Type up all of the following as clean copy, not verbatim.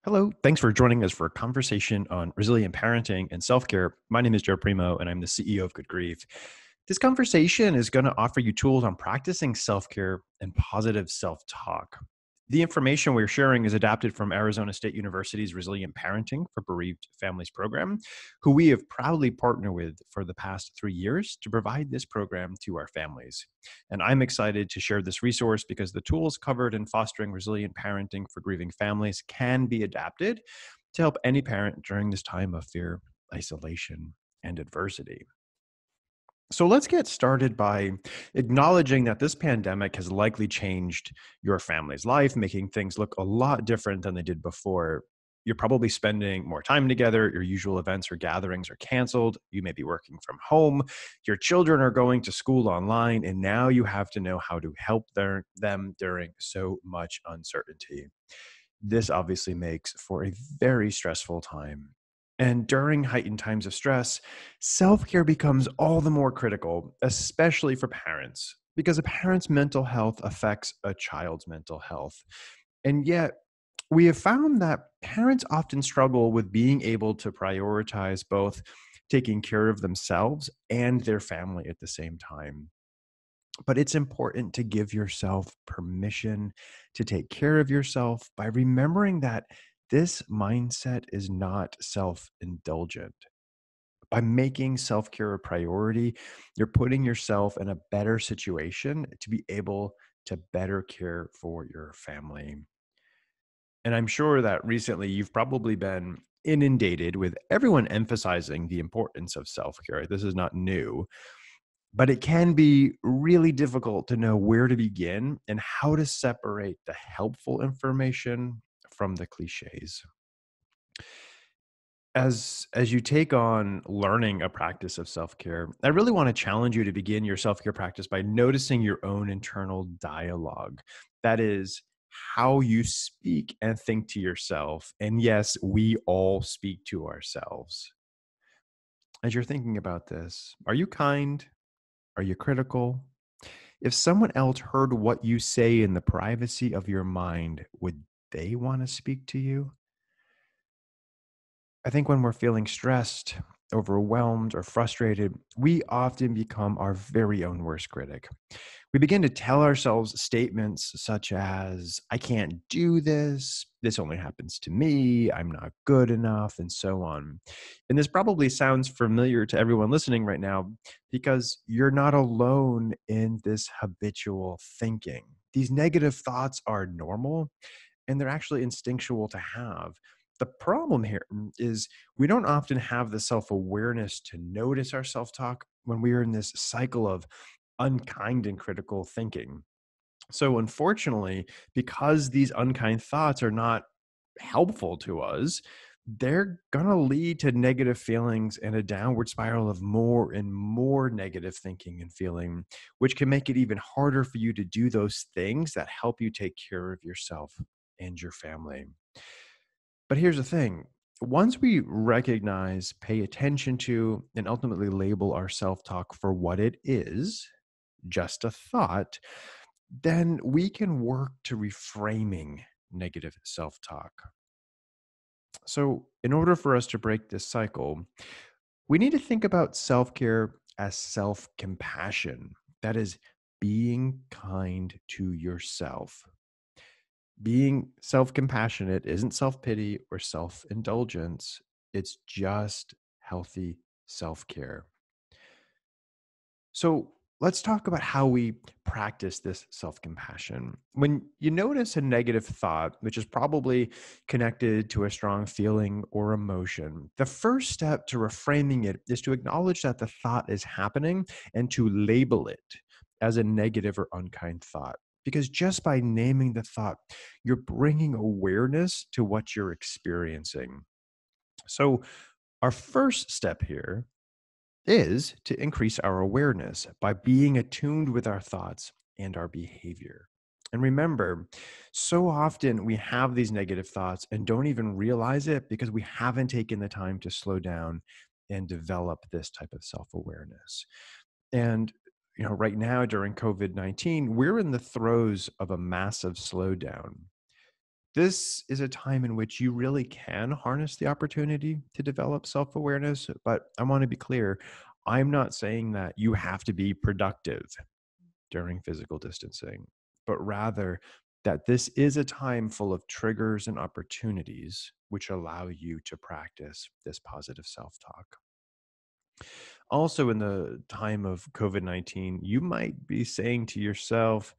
Hello, thanks for joining us for a conversation on resilient parenting and self care. My name is Joe Primo, and I'm the CEO of Good Grief. This conversation is going to offer you tools on practicing self care and positive self talk. The information we're sharing is adapted from Arizona State University's Resilient Parenting for Bereaved Families program, who we have proudly partnered with for the past 3 years to provide this program to our families. And I'm excited to share this resource because the tools covered in fostering resilient parenting for grieving families can be adapted to help any parent during this time of fear, isolation, and adversity. So let's get started by acknowledging that this pandemic has likely changed your family's life, making things look a lot different than they did before. You're probably spending more time together. Your usual events or gatherings are canceled. You may be working from home. Your children are going to school online. And now you have to know how to help them during so much uncertainty. This obviously makes for a very stressful time. And during heightened times of stress, self care becomes all the more critical, especially for parents, because a parent's mental health affects a child's mental health. And yet, we have found that parents often struggle with being able to prioritize both taking care of themselves and their family at the same time. But it's important to give yourself permission to take care of yourself by remembering that this mindset is not self indulgent. By making self care a priority, you're putting yourself in a better situation to be able to better care for your family. And I'm sure that recently you've probably been inundated with everyone emphasizing the importance of self care. This is not new, but it can be really difficult to know where to begin and how to separate the helpful information from the cliches. As you take on learning a practice of self-care, I really want to challenge you to begin your self-care practice by noticing your own internal dialogue. That is how you speak and think to yourself. And yes, we all speak to ourselves. As you're thinking about this, are you kind? Are you critical? If someone else heard what you say in the privacy of your mind, would they want to speak to you? I think when we're feeling stressed, overwhelmed, or frustrated, we often become our very own worst critic. We begin to tell ourselves statements such as, I can't do this, this only happens to me, I'm not good enough, and so on. And this probably sounds familiar to everyone listening right now because you're not alone in this habitual thinking. These negative thoughts are normal and they're actually instinctual to have. The problem here is we don't often have the self awareness to notice our self talk when we are in this cycle of unkind and critical thinking. So, unfortunately, because these unkind thoughts are not helpful to us, they're going to lead to negative feelings and a downward spiral of more and more negative thinking and feeling, which can make it even harder for you to do those things that help you take care of yourself and your family. But here's the thing. Once we recognize, pay attention to, and ultimately label our self talk for what it is, just a thought, then we can work to reframing negative self talk. So, in order for us to break this cycle, we need to think about self care as self compassion. That is, being kind to yourself. Being self compassionate isn't self pity or self indulgence, it's just healthy self care. So, let's talk about how we practice this self compassion. When you notice a negative thought, which is probably connected to a strong feeling or emotion, the first step to reframing it is to acknowledge that the thought is happening and to label it as a negative or unkind thought. Because just by naming the thought, you're bringing awareness to what you're experiencing. So, our first step here is to increase our awareness by being attuned with our thoughts and our behavior. And remember, so often we have these negative thoughts and don't even realize it because we haven't taken the time to slow down and develop this type of self awareness. And right now during COVID-19, we're in the throes of a massive slowdown. This is a time in which you really can harness the opportunity to develop self awareness. But I want to be clear, I'm not saying that you have to be productive during physical distancing, but rather that this is a time full of triggers and opportunities which allow you to practice this positive self talk. Also, in the time of COVID-19, you might be saying to yourself,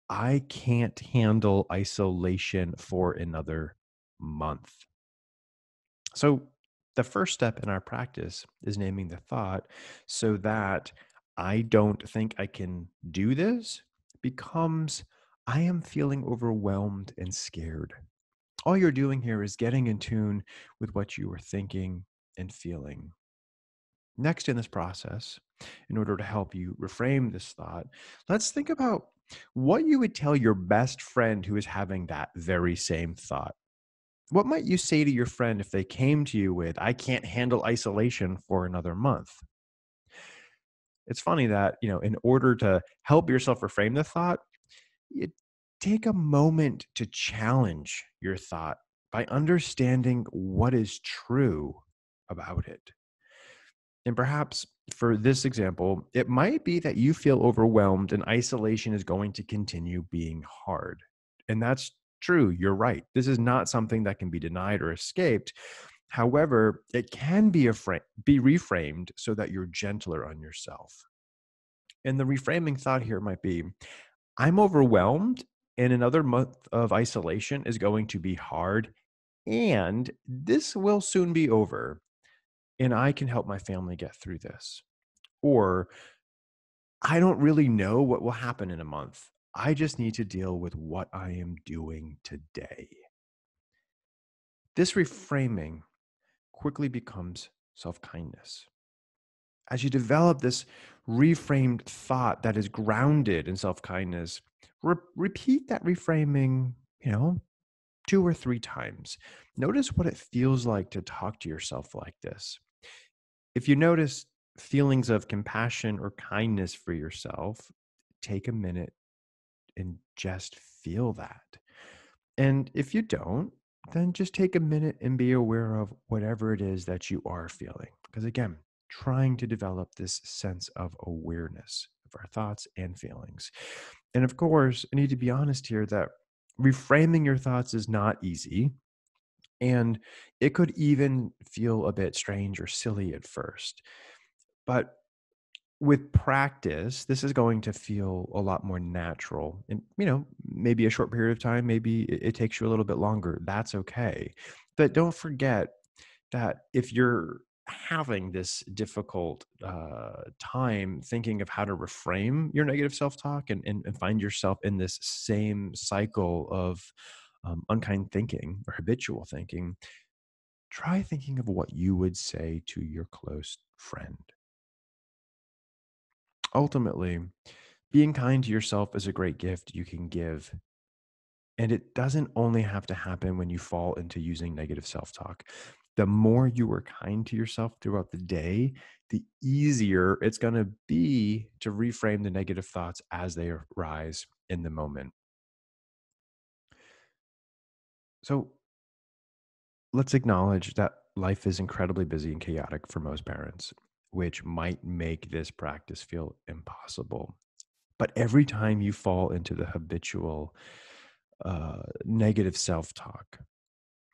I can't handle isolation for another month. So, the first step in our practice is naming the thought so that I don't think I can do this becomes I am feeling overwhelmed and scared. All you're doing here is getting in tune with what you are thinking and feeling. Next, in this process, in order to help you reframe this thought, let's think about what you would tell your best friend who is having that very same thought. What might you say to your friend if they came to you with, I can't handle isolation for another month? It's funny that, in order to help yourself reframe the thought, you take a moment to challenge your thought by understanding what is true about it. And perhaps for this example, it might be that you feel overwhelmed and isolation is going to continue being hard. And that's true. You're right. This is not something that can be denied or escaped. However, it can be reframed so that you're gentler on yourself. And the reframing thought here might be I'm overwhelmed, and another month of isolation is going to be hard. And this will soon be over, and I can help my family get through this. Or I don't really know what will happen in a month. I just need to deal with what I am doing today. This reframing quickly becomes self kindness. As you develop this reframed thought that is grounded in self kindness, repeat that reframing, 2 or 3 times. Notice what it feels like to talk to yourself like this. If you notice feelings of compassion or kindness for yourself, take a minute and just feel that. And if you don't, then just take a minute and be aware of whatever it is that you are feeling. Because again, trying to develop this sense of awareness of our thoughts and feelings. And of course, I need to be honest here that reframing your thoughts is not easy. And it could even feel a bit strange or silly at first. But with practice, this is going to feel a lot more natural. And, maybe a short period of time, maybe it takes you a little bit longer. That's okay. But don't forget that if you're having this difficult time thinking of how to reframe your negative self talk and find yourself in this same cycle of unkind thinking or habitual thinking, try thinking of what you would say to your close friend. Ultimately, being kind to yourself is a great gift you can give. And it doesn't only have to happen when you fall into using negative self talk. The more you are kind to yourself throughout the day, the easier it's going to be to reframe the negative thoughts as they arise in the moment. So let's acknowledge that life is incredibly busy and chaotic for most parents, which might make this practice feel impossible. But every time you fall into the habitual negative self talk,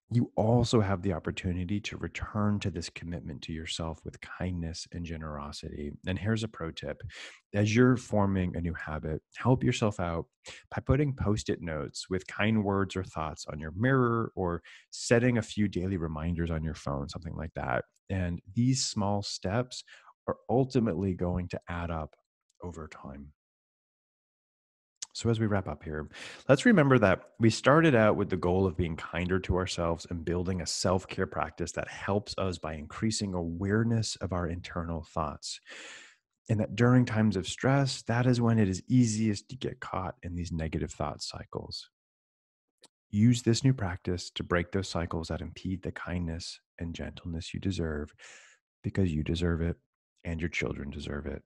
you also have the opportunity to return to this commitment to yourself with kindness and generosity. And here's a pro tip: as you're forming a new habit, help yourself out by putting post it notes with kind words or thoughts on your mirror or setting a few daily reminders on your phone, something like that. And these small steps are ultimately going to add up over time. So, as we wrap up here, let's remember that we started out with the goal of being kinder to ourselves and building a self care practice that helps us by increasing awareness of our internal thoughts. And that during times of stress, that is when it is easiest to get caught in these negative thought cycles. Use this new practice to break those cycles that impede the kindness and gentleness you deserve because you deserve it and your children deserve it.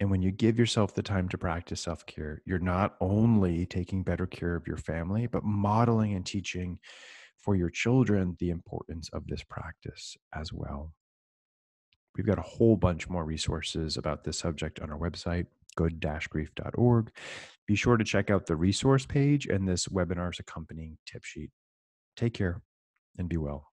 And when you give yourself the time to practice self care, you're not only taking better care of your family, but modeling and teaching for your children the importance of this practice as well. We've got a whole bunch more resources about this subject on our website, good-grief.org. Be sure to check out the resource page and this webinar's accompanying tip sheet. Take care and be well.